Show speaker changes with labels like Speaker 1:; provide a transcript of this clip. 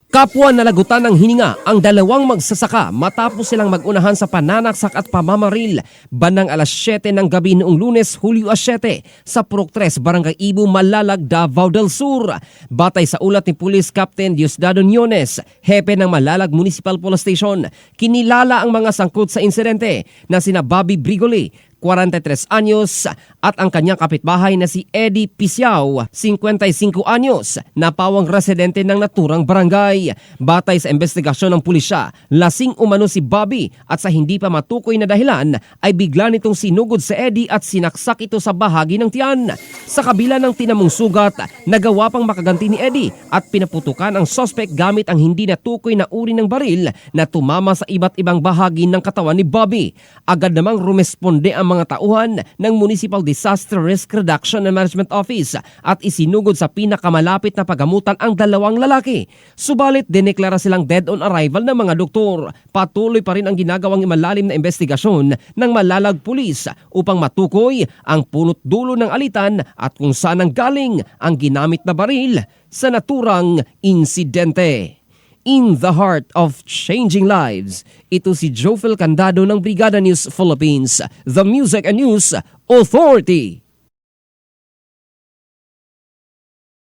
Speaker 1: Kapwa nalagutan ng hininga ang dalawang magsasaka matapos silang magunahan sa pananaksak at pamamaril bandang alas 7 ng gabi noong Lunes, Hulyo 7 sa Purok 3, Barangay Ibu, Malalag, Davao del Sur. Batay sa ulat ni Police Captain Diosdado Ñones, hepe ng Malalag Municipal Police Station, kinilala ang mga sangkot sa insidente na sina Bobby Brigoli, 43 anyos, at ang kanyang kapitbahay na si Eddie Pisiao, 55 anyos, na pawang residente ng naturang barangay. Batay sa investigasyon ng pulisya, lasing umano si Bobby at sa hindi pa matukoy na dahilan ay bigla nitong sinugod si Eddie at sinaksak ito sa bahagi ng tiyan. Sa kabila ng tinamong sugat, nagawa pang makaganti ni Eddie at pinaputukan ang suspect gamit ang hindi natukoy na uri ng baril na tumama sa iba't ibang bahagi ng katawan ni Bobby. Agad namang rumesponde ang mga tauhan ng Municipal Disaster Risk Reduction and Management Office at isinugod sa pinakamalapit na pagamutan ang dalawang lalaki. Subalit dineklara silang dead on arrival ng mga doktor. Patuloy pa rin ang ginagawang malalim na investigasyon ng Malalag Police upang matukoy ang punot dulo ng alitan at kung saan ang galing ang ginamit na baril sa naturang insidente. In the heart of changing lives, ito si Jofel Candado ng Brigada News Philippines, the Music and News Authority.